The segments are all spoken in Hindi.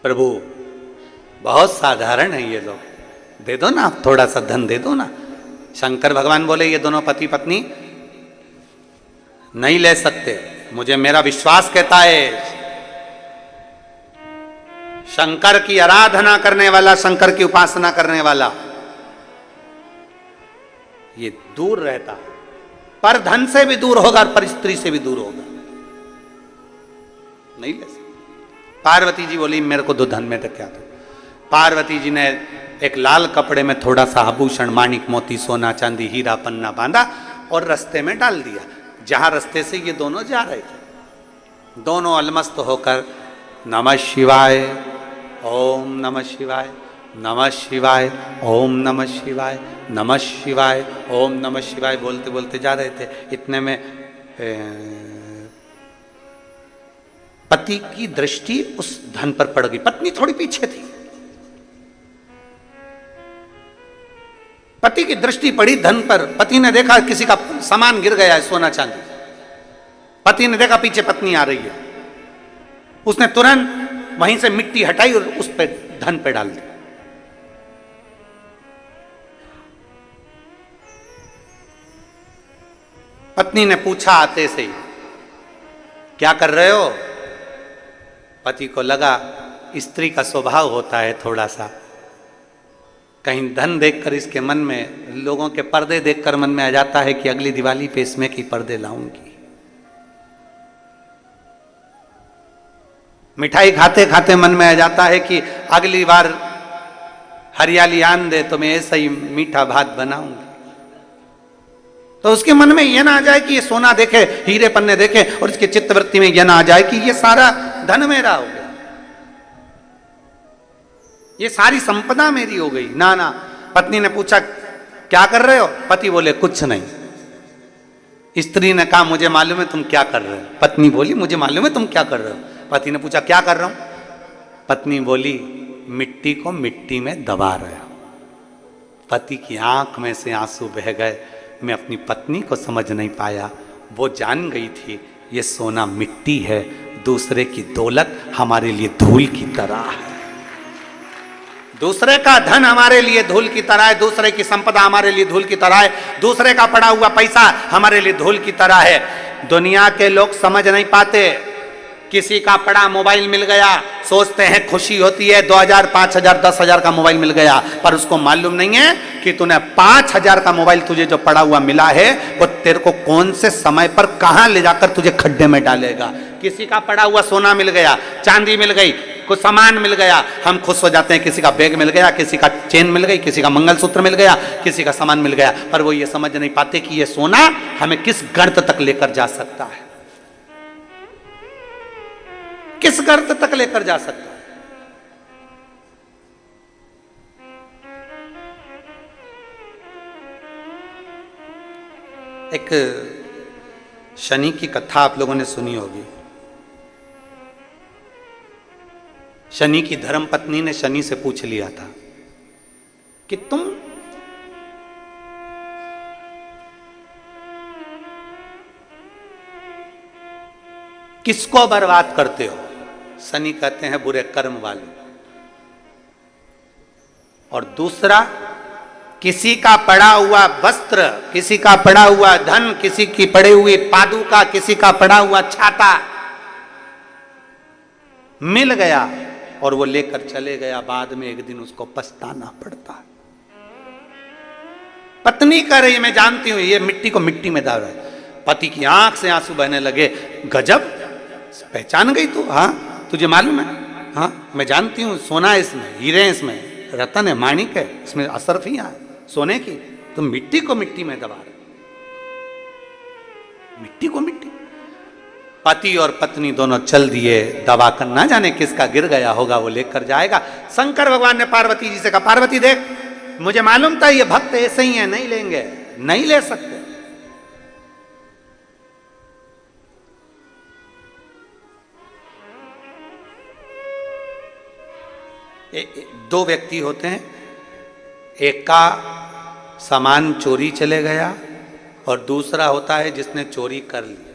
प्रभु बहुत साधारण है ये लोग, दे दो ना थोड़ा सा धन दे दो ना। शंकर भगवान बोले ये दोनों पति पत्नी नहीं ले सकते, मुझे मेरा विश्वास कहता है शंकर की आराधना करने वाला, शंकर की उपासना करने वाला ये दूर रहता है, पर धन से भी दूर होगा और पर स्त्री से भी दूर होगा, नहीं ले सकते। पार्वती जी बोली मेरे को दो धन में क्या दो। पार्वती जी ने एक लाल कपड़े में थोड़ा सा आभूषण, माणिक मोती, सोना चांदी, हीरा पन्ना बांधा और रास्ते में डाल दिया। जहां रास्ते से ये दोनों जा रहे थे, दोनों अलमस्त होकर नमः शिवाय ओम नमः शिवाय, नमः शिवाय ओम नमः शिवाय, नमः शिवाय ओम नमः शिवाय बोलते बोलते जा रहे थे। इतने में पति की दृष्टि उस धन पर पड़ गई। पत्नी थोड़ी पीछे थी, पति की दृष्टि पड़ी धन पर। पति ने देखा किसी का सामान गिर गया है, सोना चांदी। पति ने देखा पीछे पत्नी आ रही है, उसने तुरंत वहीं से मिट्टी हटाई और उस पे धन पे डाल दी। पत्नी ने पूछा आते से ही, क्या कर रहे हो? पति को लगा स्त्री का स्वभाव होता है थोड़ा सा, कहीं धन देखकर इसके मन में, लोगों के पर्दे देखकर मन में आ जाता है कि अगली दिवाली पे इसमें की पर्दे लाऊंगी। मिठाई खाते खाते मन में आ जाता है कि अगली बार हरियाली आन दे तो मैं ऐसा ही मीठा भात बनाऊंगी। तो उसके मन में यह ना आ जाए कि ये सोना देखे, हीरे पन्ने देखे और इसके चित्तवृत्ति में यह ना आ जाए कि ये सारा धन मेरा हो गया, ये सारी संपदा मेरी हो गई। ना ना। पत्नी ने पूछा क्या कर रहे हो? पति बोले कुछ नहीं। स्त्री ने कहा मुझे मालूम है तुम क्या कर रहे हो। पत्नी बोली मुझे मालूम है तुम क्या कर रहे हो। पति ने पूछा क्या कर रहा हूं? पत्नी बोली मिट्टी को मिट्टी में दबा रहा हूं। पति की आंख में से आंसू बह गए। मैं अपनी पत्नी को समझ नहीं पाया, वो जान गई थी ये सोना मिट्टी है, दूसरे की दौलत हमारे लिए धूल की तरह है, दूसरे का धन हमारे लिए धूल की तरह है, दूसरे की संपदा हमारे लिए धूल की तरह है, दूसरे का पड़ा हुआ पैसा हमारे लिए धूल की तरह है। दुनिया के लोग समझ नहीं पाते। किसी का पड़ा मोबाइल मिल गया, सोचते हैं खुशी होती है, 2000, 5000, 10,000 का मोबाइल मिल गया, पर उसको मालूम नहीं है कि तूने 5000 का मोबाइल तुझे जो पड़ा हुआ मिला है वो तेरे को कौन से समय पर कहां ले जाकर तुझे खड्डे में डालेगा। किसी का पड़ा हुआ सोना मिल गया, चांदी मिल गई, कुछ सामान मिल गया, हम खुश हो जाते हैं। किसी का बैग मिल गया, किसी का चेन मिल गई, किसी का मंगलसूत्र मिल गया, किसी का सामान मिल गया, पर वो ये समझ नहीं पाते कि ये सोना हमें किस गर्त तक लेकर जा सकता है, किस गर्त तक लेकर जा सकता है। एक शनि की कथा आप लोगों ने सुनी होगी। शनि की धर्म पत्नी ने शनि से पूछ लिया था कि तुम किसको बर्बाद करते हो? शनि कहते हैं बुरे कर्म वाले। और दूसरा, किसी का पड़ा हुआ वस्त्र, किसी का पड़ा हुआ धन, किसी की पड़ी हुई पादुका, किसी का पड़ा हुआ छाता मिल गया और वो लेकर चले गया, बाद में एक दिन उसको पछताना पड़ता है। पत्नी कह रही मैं जानती हूं ये मिट्टी को मिट्टी में डाल रहा है। पति की आंख से आंसू बहने लगे। गजब, पहचान गई तू? हाँ तुझे मालूम है? हाँ मैं जानती हूँ, सोना है इसमें, हीरे हैं इसमें, रतन है, माणिक है, इसमें असरफियां है सोने की, तुम मिट्टी को मिट्टी में दबा रहे, मिट्टी को मिट्टी। पति और पत्नी दोनों चल दिए, दबा कर ना जाने किसका गिर गया होगा वो लेकर जाएगा। शंकर भगवान ने पार्वती जी से कहा पार्वती देख, मुझे मालूम था ये भक्त ऐसे ही है, नहीं लेंगे, नहीं ले सकते। दो व्यक्ति होते हैं, एक का सामान चोरी चले गया और दूसरा होता है जिसने चोरी कर लिया।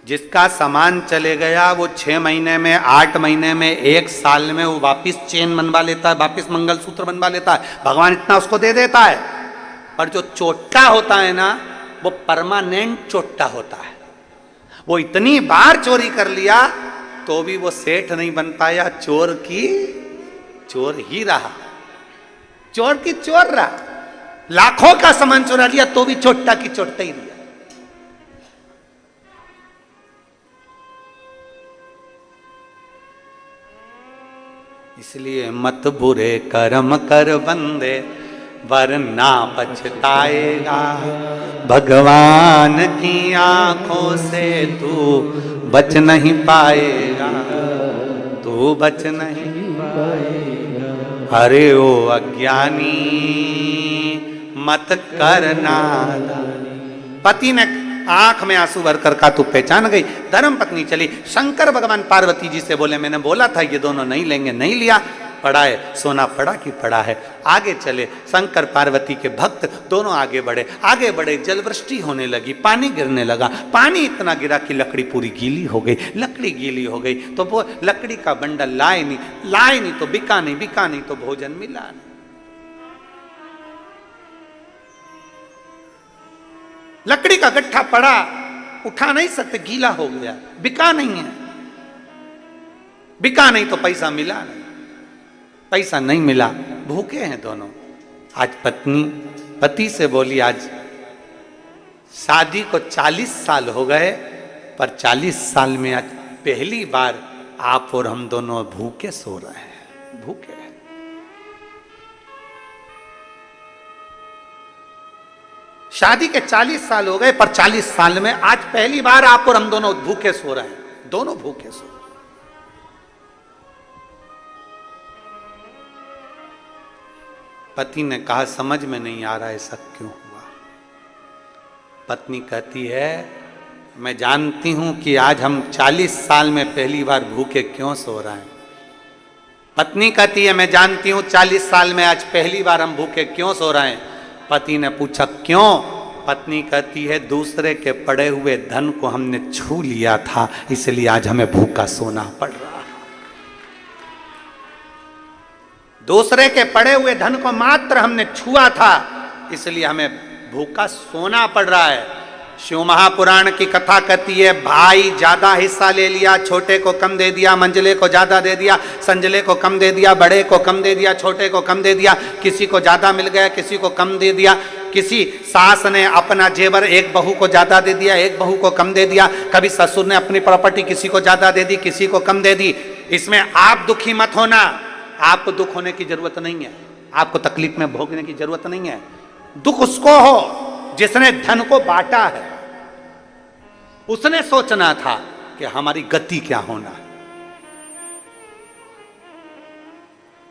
जिसका सामान चले गया वो 6 महीने में, 8 महीने में, 1 साल में वो वापिस चेन बनवा लेता है, वापिस मंगलसूत्र बनवा लेता है, भगवान इतना उसको दे देता है। पर जो चोट्टा होता है ना, वो परमानेंट चोट्टा होता है। वो इतनी बार चोरी कर लिया तो भी वो सेठ नहीं बन पाया, चोर की चोर ही रहा, चोर की चोर रहा। लाखों का सामान चुरा लिया तो भी चोट्टा की चोट्टा ही लिया। इसलिए मत बुरे कर्म कर बंदे, वरना पछताएगा। भगवान की आंखों से तू बच नहीं पाएगा, तू बच नहीं पाएगा। अरे ओ अज्ञानी मत करना। पति ने आंख में आंसू भरकर कहा तू पहचान गई। धर्म पत्नी चली, शंकर भगवान पार्वती जी से बोले मैंने बोला था ये दोनों नहीं लेंगे, नहीं लिया, पड़ा है, सोना पड़ा कि पड़ा है। आगे चले, शंकर पार्वती के भक्त दोनों आगे बढ़े, आगे बढ़े, जलवृष्टि होने लगी, पानी गिरने लगा। पानी इतना गिरा कि लकड़ी पूरी गीली हो गई। लकड़ी गीली हो गई तो वो लकड़ी का बंडल लाए नहीं तो बिका नहीं, बिका नहीं तो भोजन मिला नहीं। लकड़ी का गट्ठा पड़ा, उठा नहीं सकते, गीला हो गया, बिका नहीं है। बिका नहीं तो पैसा मिला नहीं, पैसा नहीं मिला, भूखे हैं दोनों। आज पत्नी पति से बोली आज शादी को 40 साल हो गए, पर 40 साल में आज पहली बार आप और हम दोनों भूखे सो रहे हैं, भूखे हैं। शादी के 40 साल हो गए, पर 40 साल में आज पहली बार आप और हम दोनों भूखे सो रहे हैं, दोनों भूखे सो रहे हैं। पति ने कहा समझ में नहीं आ रहा ऐसा क्यों हुआ। पत्नी कहती है मैं जानती हूं कि आज हम 40 साल में पहली बार भूखे क्यों सो रहे हैं। पत्नी कहती है मैं जानती हूं 40 साल में आज पहली बार हम भूखे क्यों सो रहे हैं। पति ने पूछा क्यों। पत्नी कहती है दूसरे के पड़े हुए धन को हमने छू लिया था, इसलिए आज हमें भूखा सोना पड़ रहा। दूसरे के पड़े हुए धन को मात्र हमने छुआ था, इसलिए हमें भूखा सोना पड़ रहा है। शिव महापुराण की कथा कहती है भाई ज्यादा हिस्सा ले लिया, छोटे को कम दे दिया, मंझले को ज्यादा दे दिया, संजले को कम दे दिया, बड़े को कम दे दिया, छोटे को कम दे दिया, किसी को ज्यादा मिल गया, किसी को कम दे दिया। किसी सास ने अपना जेवर एक बहू को ज्यादा दे दिया, एक बहू को कम दे दिया। कभी ससुर ने अपनी प्रॉपर्टी किसी को ज्यादा दे दी, किसी को कम दे दी। इसमें आप दुखी मत होना, आपको दुख होने की जरूरत नहीं है, आपको तकलीफ में भोगने की जरूरत नहीं है। दुख उसको हो जिसने धन को बांटा है, उसने सोचना था कि हमारी गति क्या होना है,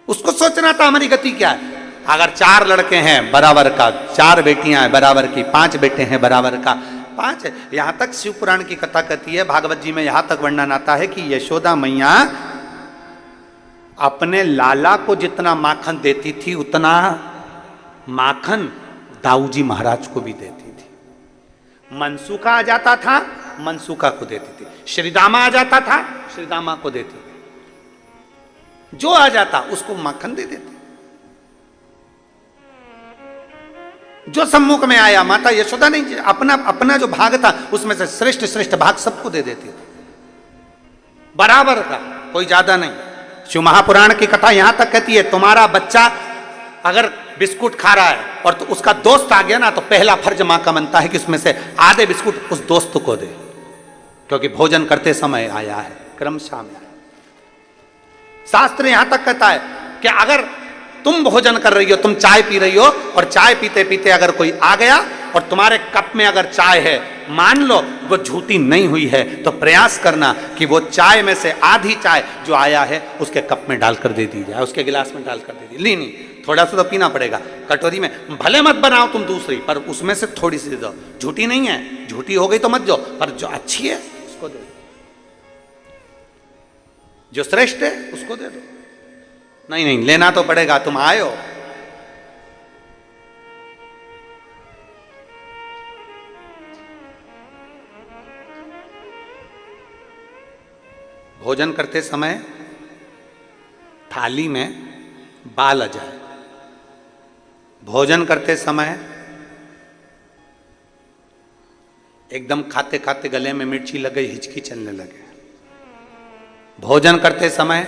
उसको सोचना था हमारी गति क्या है। अगर 4 लड़के हैं बराबर का, 4 बेटियां हैं बराबर की, 5 बेटे हैं बराबर का, 5। यहां तक शिव पुराण की कथा कहती है, भागवत जी में यहां तक वर्णन आता है कि यशोदा मैया अपने लाला को जितना माखन देती थी उतना माखन दाऊजी महाराज को भी देती थी। मनसूखा आ जाता था, मनसूखा को देती थी। श्रीदामा आ जाता था, श्रीदामा को देती थी। जो आ जाता उसको माखन दे देते। जो सम्मुख में आया, माता यशोदा नहीं अपना अपना जो भाग था उसमें से श्रेष्ठ श्रेष्ठ भाग सबको दे देती थी, बराबर का, कोई ज्यादा नहीं। शिव महापुराण की कथा यहां तक कहती है तुम्हारा बच्चा अगर बिस्कुट खा रहा है और तो उसका दोस्त आ गया ना, तो पहला फर्ज मां का बनता है कि उसमें से आधे बिस्कुट उस दोस्त को दे, क्योंकि भोजन करते समय आया है, क्रमशः में आया। शास्त्र यहां तक कहता है कि अगर तुम भोजन कर रही हो, तुम चाय पी रही हो और चाय पीते पीते अगर कोई आ गया और तुम्हारे कप में अगर चाय है, मान लो वो झूठी नहीं हुई है, तो प्रयास करना कि वो चाय में से आधी चाय जो आया है उसके कप में डालकर दे दी जाए, उसके गिलास में डालकर दे दी। ली नहीं, थोड़ा सा तो पीना पड़ेगा कटोरी में, भले मत बनाओ तुम दूसरी, पर उसमें से थोड़ी सी दे दो। झूठी नहीं है, झूठी हो गई तो मत दो, पर जो अच्छी है उसको दे दो, जो श्रेष्ठ है उसको दे दो। नहीं नहीं, लेना तो पड़ेगा, तुम आए हो। भोजन करते समय थाली में बाल आ जाए, भोजन करते समय एकदम खाते खाते गले में मिर्ची लग गई, हिचकी चलने लगे, भोजन करते समय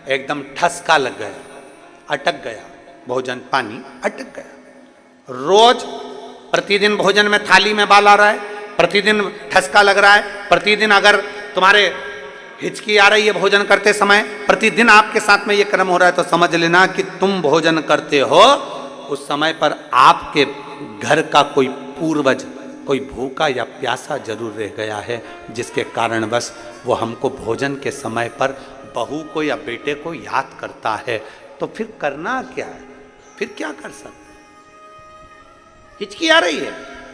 एकदम ठसका लग गया, अटक गया भोजन, पानी अटक गया। रोज प्रतिदिन भोजन में थाली में बाल आ रहा है, प्रतिदिन ठसका लग रहा है, प्रतिदिन अगर तुम्हारे हिचकी आ रही है भोजन करते समय, प्रतिदिन आपके साथ में ये क्रम हो रहा है, तो समझ लेना कि तुम भोजन करते हो उस समय पर आपके घर का कोई पूर्वज कोई भूखा या प्यासा जरूर रह गया है, जिसके कारणवश वो हमको भोजन के समय पर बहू को या बेटे को याद करता है। तो फिर करना क्या है, फिर क्या कर सकते? हिचकी आ रही है,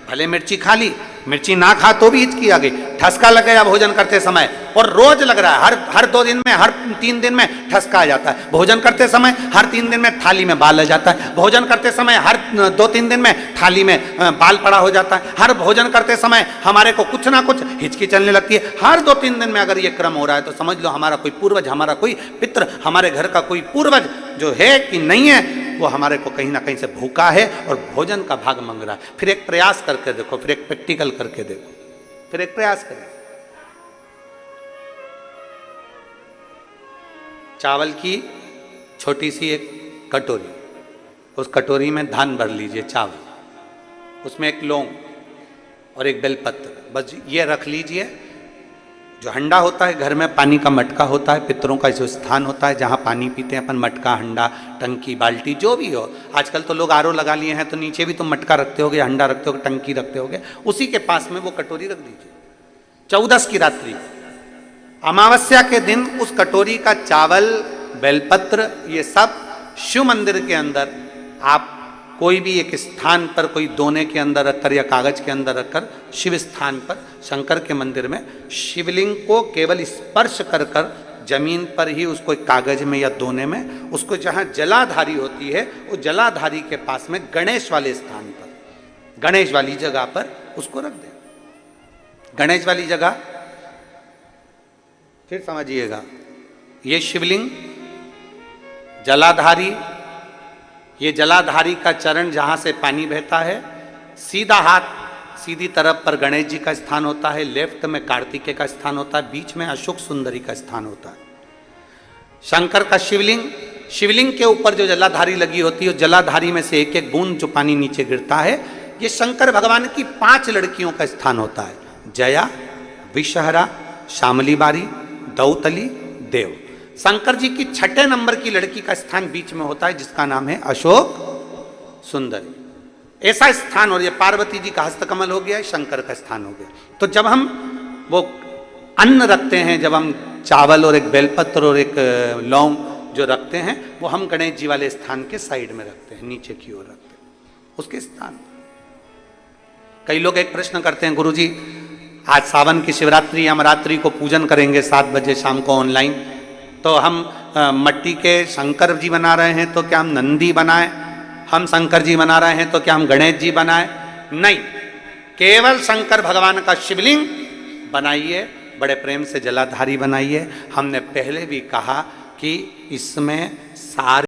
भले मिर्ची खा ली, मिर्ची ना खा तो भी हिचकी आ गई, ठसका लग गया भोजन करते समय, और रोज लग रहा है, हर 2 दिन में, हर 3 दिन में ठसका आ जाता है, भोजन करते समय हर 3 दिन में थाली में बाल आ जाता है, भोजन करते समय हर 2-3 दिन में थाली में बाल पड़ा हो जाता है, हर भोजन करते समय हमारे को कुछ ना कुछ हिचकी चलने लगती है। हर 2-3 दिन में अगर ये क्रम हो रहा है तो समझ लो हमारा कोई पूर्वज, हमारा कोई पितृ, हमारे घर का कोई पूर्वज जो है कि नहीं है, वो हमारे को कहीं ना कहीं से भूखा है और भोजन का भाग मांग रहा है। फिर एक प्रयास करके देखो, फिर एक प्रैक्टिकल करके देखो, फिर एक प्रयास करें। चावल की छोटी सी एक कटोरी, उस कटोरी में धान भर लीजिए चावल, उसमें एक लौंग और एक बेलपत्र, बस ये रख लीजिए। जो हंडा होता है घर में, पानी का मटका होता है, पितरों का जो स्थान होता है जहाँ पानी पीते हैं अपन, मटका, हंडा, टंकी, बाल्टी, जो भी हो। आजकल तो लोग आरओ लगा लिए हैं, तो नीचे भी तुम मटका रखते होगे, हंडा रखते होगे, टंकी रखते होगे, उसी के पास में वो कटोरी रख दीजिए। 14 की रात्रि, अमावस्या के दिन उस कटोरी का चावल, बेलपत्र, ये सब शिव मंदिर के अंदर आप कोई भी एक स्थान पर, कोई दोने के अंदर रखकर या कागज के अंदर रखकर, शिव स्थान पर, शंकर के मंदिर में शिवलिंग को केवल स्पर्श कर कर जमीन पर ही उसको एक कागज में या दोने में, उसको जहाँ जलाधारी होती है वो जलाधारी के पास में गणेश वाले स्थान पर, गणेश वाली जगह पर उसको रख दें। गणेश वाली जगह, फिर समझिएगा, ये शिवलिंग, जलाधारी, ये जलाधारी का चरण जहाँ से पानी बहता है, सीधा हाथ सीधी तरफ पर गणेश जी का स्थान होता है, लेफ्ट में कार्तिकेय का स्थान होता है, बीच में अशोक सुंदरी का स्थान होता है। शंकर का शिवलिंग, शिवलिंग के ऊपर जो जलाधारी लगी होती है, उस जलाधारी में से एक एक बूंद जो पानी नीचे गिरता है, ये शंकर भगवान की 5 लड़कियों का स्थान होता है, जया, विषहरा, शामली बारी, दौतली, देव। शंकर जी की 6ठे नंबर की लड़की का स्थान बीच में होता है, जिसका नाम है अशोक सुंदरी। ऐसा स्थान, और ये पार्वती जी का हस्तकमल हो गया, शंकर का स्थान हो गया। तो जब हम वो अन्न रखते हैं, जब हम चावल और एक बेलपत्र और एक लौंग जो रखते हैं, वो हम गणेश जी वाले स्थान के साइड में रखते हैं, नीचे की ओर रखते हैं उसके स्थान। कई लोग एक प्रश्न करते हैं, गुरुजी आज सावन की शिवरात्रि, हम रात्रि को पूजन करेंगे 7 बजे शाम को ऑनलाइन, तो हम मट्टी के शंकर जी बना रहे हैं, तो क्या हम नंदी बनाएं? हम शंकर जी बना रहे हैं तो क्या हम गणेश जी बनाएं? नहीं, केवल शंकर भगवान का शिवलिंग बनाइए, बड़े प्रेम से जलाधारी बनाइए। हमने पहले भी कहा कि इसमें सारे